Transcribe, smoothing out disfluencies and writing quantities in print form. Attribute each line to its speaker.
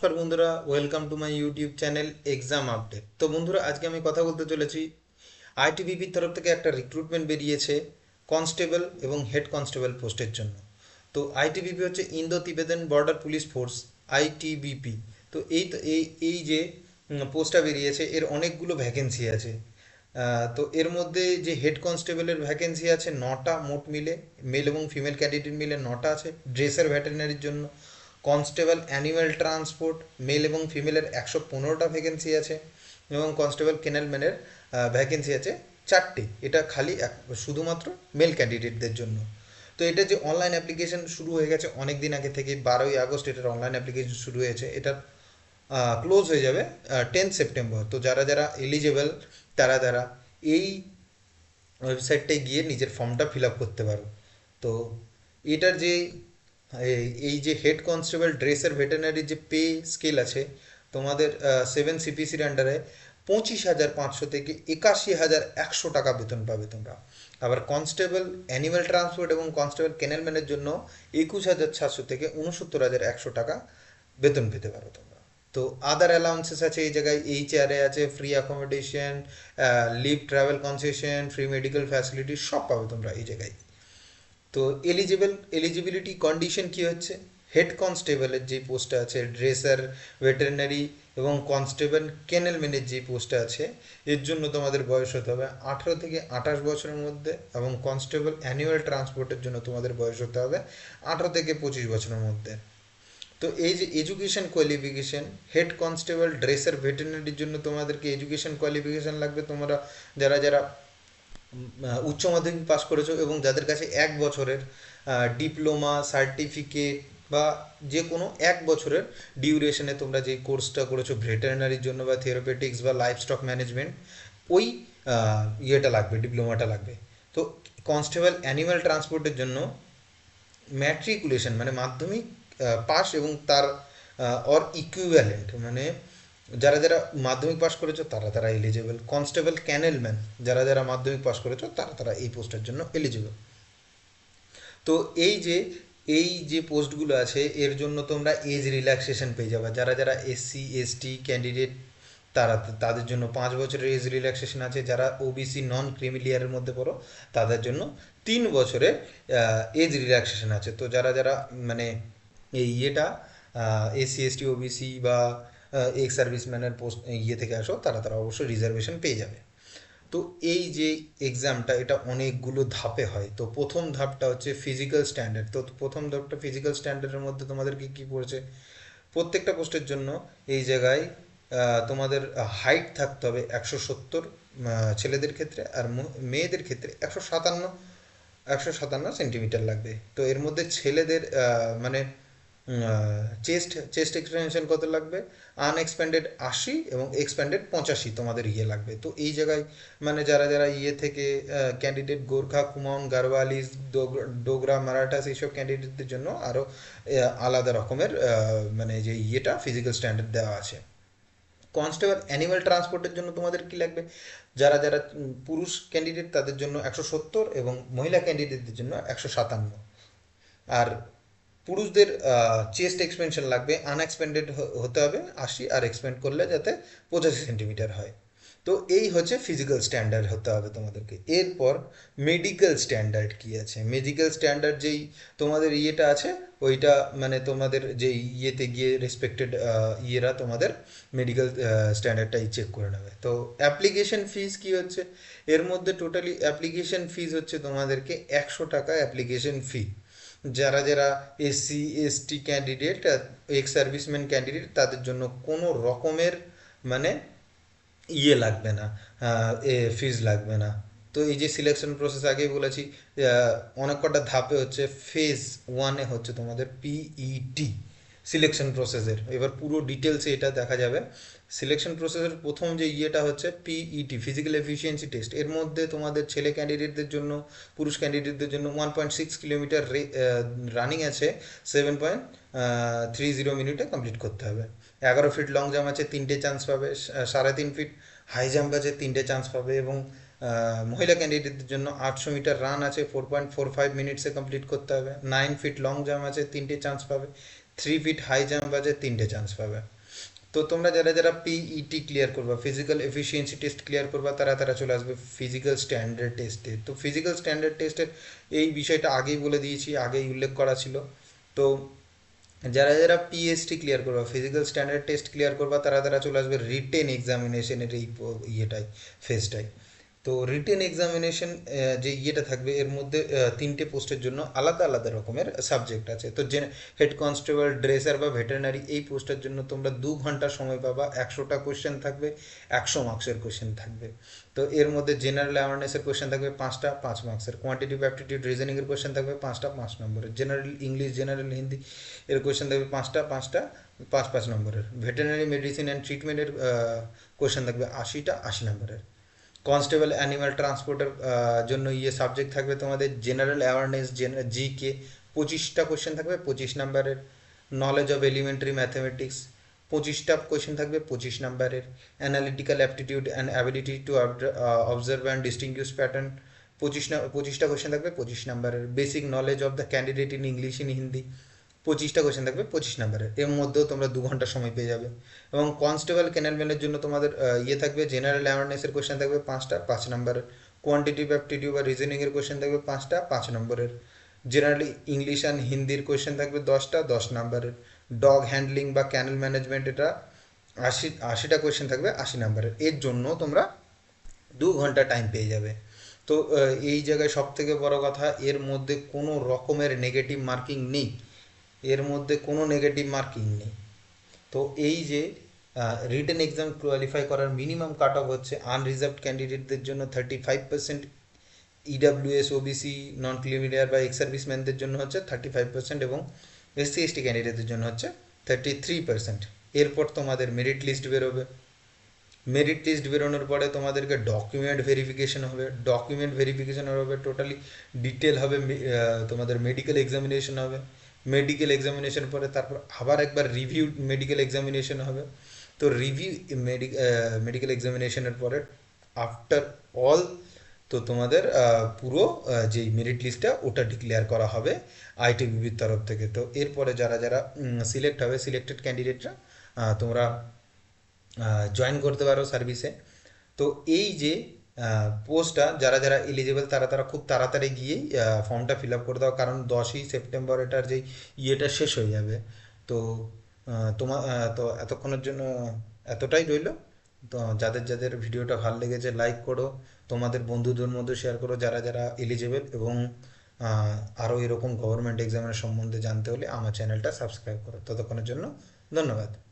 Speaker 1: নমস্কার বন্ধুরা, welcome to my YouTube channel exam update. তো বন্ধুরা, আজকে আমি কথা বলতে চলেছি আইটিবিপির তরফ থেকে একটা রিক্রুটমেন্ট বেরিয়েছে কনস্টেবল এবং হেড কনস্টেবল পোস্টের জন্য। তো আইটিবিপি হচ্ছে Indo তিবেতান border police force, ITBP. তো এই যে পোস্টটা বেরিয়েছে এর অনেকগুলো ভ্যাকেন্সি আছে। তো এর মধ্যে যে হেড কনস্টেবলের ভ্যাকেন্সি আছে 9টা মোট মিলে, মেল এবং ফিমেল ক্যান্ডিডেট মিলে 9টা আছে ড্রেসের ভেটেরিনারির জন্য। কনস্টেবল অ্যানিম্যাল ট্রান্সপোর্ট মেল এবং ফিমেলের 115টা ভ্যাকেন্সি আছে, এবং কনস্টেবল কেনেলম্যানের ভ্যাকেন্সি আছে 4টে। এটা খালি শুধুমাত্র মেল ক্যান্ডিডেটদের জন্য। তো এটা যে অনলাইন অ্যাপ্লিকেশন শুরু হয়ে গেছে অনেক দিন আগে থেকে, 12ই আগস্ট এটার অনলাইন অ্যাপ্লিকেশন শুরু হয়েছে। এটা ক্লোজ হয়ে যাবে 10 সেপ্টেম্বর। তো যারা যারা এলিজেবল তারা তারা এই ওয়েবসাইটটায় গিয়ে নিজের ফর্মটা ফিল আপ করতে পারো। তো এটার যে এই যে হেড কনস্টেবল ড্রেসের ভেটেরিনারির যে পে স্কেল আছে তোমাদের 7 সিপিসির আন্ডারে 25,500 থেকে 81,100 টাকা বেতন পাবে তোমরা। আবার কনস্টেবল অ্যানিম্যাল ট্রান্সপোর্ট এবং কনস্টেবল কেনেলম্যানের জন্য 21,700 থেকে 69,100 টাকা বেতন পেতে পারো তোমরা। তো আদার অ্যালাউন্সেস আছে এই জায়গায়, এইচআরএ আছে, free accommodation, leave travel concession, free medical facility সব পাবে তোমরা এই জায়গায়। তো এলিজিবিলিটি কন্ডিশন কি হচ্ছে, হেড কনস্টেবলের যে পোস্টটা আছে, ড্রেসার ভেটেরিনারি এবং কনস্টেবল কেনেলম্যানের যে পোস্টটা আছে এর জন্য তোমাদের বয়স হতে হবে 18 থেকে 28 বছরের মধ্যে, এবং কনস্টেবল অ্যানুয়াল ট্রান্সপোর্টের জন্য তোমাদের বয়স হতে হবে 18 থেকে 25 বছরের মধ্যে। তো এই যে education qualification, head constable dresser ভেটেরিনারির জন্য তোমাদেরকে এডুকেশন কোয়ালিফিকেশন লাগবে। তোমরা যারা যারা উচ্চ মাধ্যমিক পাস করেছো এবং যাদের কাছে 1 বছরের ডিপ্লোমা সার্টিফিকেট বা যে কোনো 1 বছরের ডিউরেশনে তোমরা যে কোর্সটা করেছো ভেটেরিনারির জন্য বা থেরাপিউটিক্স বা লাইফ স্টক ম্যানেজমেন্ট, ওই ইয়েটা লাগবে, ডিপ্লোমাটা লাগবে। তো কনস্টেবল অ্যানিম্যাল ট্রান্সপোর্টের জন্য ম্যাট্রিকুলেশন মানে মাধ্যমিক পাস এবং তার অর ইকুইভ্যালেন্ট, মানে যারা যারা মাধ্যমিক পাস করেছো তারা তারা এলিজেবল। কনস্টেবল ক্যানেলম্যান যারা যারা মাধ্যমিক পাস করেছো তারা তারা এই পোস্টের জন্য এলিজেবল। তো এই যে পোস্টগুলো আছে এর জন্য তোমরা এজ রিল্যাক্সেশন পেয়ে যাবে। যারা যারা SC ST ক্যান্ডিডেট তারা তাদের জন্য 5 বছরের এজ রিল্যাক্সেশন আছে। যারা ওবিসি নন ক্রিমিলিয়ারের মধ্যে পড়ো তাদের জন্য 3 বছরের এজ রিল্যাক্সেশন আছে। তো যারা যারা মানে এই ইয়েটা SC ST OBC বা এক্স সার্ভিসম্যানের পোস্ট ইয়ে থেকে আসো তারা তারা অবশ্যই রিজার্ভেশন পেয়ে যাবে। তো এই যে এক্সামটা এটা অনেকগুলো ধাপে হয়। তো প্রথম ধাপটা হচ্ছে ফিজিক্যাল স্ট্যান্ডার্ড। তো প্রথম ধাপটা ফিজিক্যাল স্ট্যান্ডার্ডের মধ্যে তোমাদেরকে কি পড়েছে, প্রত্যেকটা পোস্টের জন্য এই জায়গায় তোমাদের হাইট থাকতে হবে 170 ছেলেদের ক্ষেত্রে, আর মেয়েদের ক্ষেত্রে 157 সেন্টিমিটার লাগবে। তো এর মধ্যে ছেলেদের মানে চেস্ট এক্সটেনশন কত লাগবে, আনএক্সপ্যান্ডেড 80 এবং এক্সপ্যান্ডেড 85 তোমাদের ইয়ে লাগবে। তো এই জায়গায় মানে যারা যারা ইয়ে থেকে ক্যান্ডিডেট গোর্খা কুমাউন গারওয়ালিস ডোগরা মারাঠাস এইসব ক্যান্ডিডেটদের জন্য আরও আলাদা রকমের মানে যে ইয়েটা ফিজিক্যাল স্ট্যান্ডার্ড দেওয়া আছে। কনস্টেবল অ্যানিম্যাল ট্রান্সপোর্টের জন্য তোমাদের কি লাগবে, যারা যারা পুরুষ ক্যান্ডিডেট তাদের জন্য 170 এবং মহিলা ক্যান্ডিডেটদের জন্য 157। আর পুরুষদের চেস্ট এক্সপেনশন লাগবে, আনএক্সপেন্ডেড হতে হবে 80, আর এক্সপেন্ড করলে যাতে 85 সেন্টিমিটার হয়। তো এই হচ্ছে ফিজিক্যাল স্ট্যান্ডার্ড হতে হবে তোমাদেরকে। এরপর মেডিকেল স্ট্যান্ডার্ড কি আছে, মেডিকেল স্ট্যান্ডার্ড যেই তোমাদের ইয়েটা আছে ওইটা মানে তোমাদের যেই ইয়েতে গিয়ে রেসপেক্টেড ইয়েরা তোমাদের মেডিকেল স্ট্যান্ডার্ডটাই চেক করে নেবে। তো অ্যাপ্লিকেশন ফিস কি হচ্ছে, এর মধ্যে টোটালি অ্যাপ্লিকেশন ফিস হচ্ছে তোমাদেরকে 100 টাকা অ্যাপ্লিকেশন ফি। যারা যারা SC ST candidate, ex serviceman candidate তাদের জন্য কোনো রকমের মানে ইয়ে লাগবে না, ফিজ লাগবে না। তো এই যে সিলেকশন প্রসেস আগেই বলেছি, অনেক কটা ধাপে হচ্ছে। ফেজ 1-এ হচ্ছে তোমাদের PET সিলেকশন প্রসেসের, এবার পুরো ডিটেলসে এটা দেখা যাবে। সিলেকশন প্রসেসের প্রথম যে ইয়েটা হচ্ছে PET ফিজিক্যাল এফিসিয়েন্সি টেস্ট। এর মধ্যে তোমাদের ছেলে ক্যান্ডিডেটদের জন্য পুরুষ ক্যান্ডিডেটদের জন্য 1.6 কিলোমিটার রানিং আছে, 7.30 মিনিটে কমপ্লিট করতে হবে। 11 ফিট লং জাম্প আছে 3টে চান্স পাবে, 3.5 ফিট হাই জাম্প আছে 3টে চান্স পাবে, এবং মহিলা ক্যান্ডিডেটদের জন্য 800 মিটার রান আছে 4.45 মিনিটসে কমপ্লিট করতে হবে। 9 ফিট লং জাম্প আছে 3টে চান্স পাবে, 3 ফিট হাই জাম্প আছে 3টে চান্স পাবে। তো তোমরা যারা যারা পিইটি ক্লিয়ার করবা, ফিজিক্যাল এফিসিয়েন্সি টেস্ট ক্লিয়ার করবা, তারা তারা চলে আসবে ফিজিক্যাল স্ট্যান্ডার্ড টেস্টে। তো ফিজিক্যাল স্ট্যান্ডার্ড টেস্টের এই বিষয়টা আগেই বলে দিয়েছি, আগেই উল্লেখ করা ছিল। তো যারা যারা পিএসটি ক্লিয়ার করবা, ফিজিক্যাল স্ট্যান্ডার্ড টেস্ট ক্লিয়ার করবা, তারা তারা চলে আসবে রিটেন এক্সামিনেশনের এই ইয়েটাই, ফেজটাই। তো রিটেন এক্সামিনেশন যে ইয়েটা থাকবে, এর মধ্যে 3টে পোস্টের জন্য আলাদা আলাদা রকমের সাবজেক্ট আছে। তো যে হেড কনস্টেবল, ড্রেসার বা ভেটেরিনারি এই পোস্টের জন্য তোমরা 2 ঘন্টা সময় পাবা, 100টা কোশ্চেন থাকবে, 100 মার্কসের কোশ্চেন থাকবে। তো এর মধ্যে জেনারেল অ্যাওয়ারনেসের কোশ্চেন থাকবে 5টা 5 মার্কসের, কোয়ান্টিটিভ অ্যাপটিটিউড রিজনিংয়ের কোশ্চেন থাকবে 5টা 5 নম্বরের, জেনারেল ইংলিশ, জেনারেল হিন্দি এর কোশ্চেন থাকবে 5টা 5টা 5 5 নম্বরের, ভেটেরিনারি মেডিসিন অ্যান্ড ট্রিটমেন্টের কোশ্চেন থাকবে 80টা 80 নম্বরের। কনস্টেবল অ্যানিমাল ট্রান্সপোর্টের জন্য সাবজেক্ট থাকবে তোমাদের জেনারেল অ্যাওয়ারনেস, জিকে, 25টা কোশ্চেন থাকবে 25 নম্বরের। নলেজ অফ এলিমেন্টারি ম্যাথামেটিক্স 25টা কোশ্চেন থাকবে 25 নম্বরের। Analytical aptitude and ability to observe and distinguish pattern 25টা কোশ্চেন থাকবে 25 নম্বরের। Basic knowledge of the candidate in English in Hindi 25টা কোশ্চেন থাকবে 25 নম্বরের। এর মধ্যেও তোমরা 2 ঘন্টা সময় পেয়ে যাবে। এবং কনস্টেবল ক্যানেলম্যানের জন্য তোমাদের থাকবে জেনারেল অ্যাওয়ারনেসের কোশ্চেন থাকবে 5টা 5 নম্বরের, কোয়ান্টিটিভ অ্যাপটিটিউড বা রিজনিংয়ের কোশ্চেন থাকবে 5টা 5 নম্বরের, জেনারেলি ইংলিশ অ্যান্ড হিন্দির কোশ্চেন থাকবে 10টা 10 নম্বরের, ডগ হ্যান্ডলিং বা ক্যানেল ম্যানেজমেন্ট এটা 80টা কোশ্চেন থাকবে 80 নম্বরের। এর জন্য তোমরা 2 ঘন্টা টাইম পেয়ে যাবে। তো এই জায়গায় সব থেকে বড় কথা, এর মধ্যে কোনো রকমের নেগেটিভ মার্কিং নেই, এর মধ্যে কোনো নেগেটিভ মার্কিং নেই। তো এই যে রিটেন এক্সাম কোয়ালিফাই করার মিনিমাম কাট অফ হচ্ছে আনরিজার্ভড ক্যান্ডিডেটদের জন্য 35%, ইডাব্লিউএস, ওবিসি, নন ক্রিমিলিয়ার বা এক্স সার্ভিসম্যানদের জন্য হচ্ছে 35%, এবং এসসি এসটি ক্যান্ডিডেটদের জন্য হচ্ছে 33%। এরপর তোমাদের মেরিট লিস্ট বেরোবে, মেরিট লিস্ট বেরোনোর পরে তোমাদেরকে ডকুমেন্ট ভেরিফিকেশন হবে, ডকুমেন্ট ভেরিফিকেশন হবে টোটালি ডিটেল হবে, তোমাদের মেডিকেল এক্সামিনেশন হবে, মেডিকেল এক্সামিনেশন পরে তারপর আবার একবার রিভিউ মেডিকেল এক্সামিনেশন হবে। তো রিভিউ মেডিকেল এক্সামিনেশনের পরে আফটার অল, তো তোমাদের পুরো যেই মেরিট লিস্টটা ওটা ডিক্লেয়ার করা হবে আইটিবিবির তরফ থেকে। তো এরপরে যারা যারা সিলেক্ট হবে, সিলেক্টেড ক্যান্ডিডেটরা তোমরা জয়েন করতে পারো সার্ভিসে। তো এই যে পোস্টটা, যারা যারা এলিজিবল তারা তারা খুব তাড়াতাড়ি গিয়েই ফর্মটা ফিল আপ করে দাও, কারণ 10ই সেপ্টেম্বর এটার যে শেষ হয়ে যাবে। তো তো এতক্ষণের জন্য এতটাই রইল। তো যাদের যাদের ভিডিওটা ভালো লেগেছে লাইক করো, তোমাদের বন্ধুদের মধ্যে শেয়ার করো যারা যারা এলিজিবল, এবং আরও এরকম গভর্নমেন্ট এক্সামের সম্বন্ধে জানতে হলে আমার চ্যানেলটা সাবস্ক্রাইব করো। ততক্ষণের জন্য ধন্যবাদ।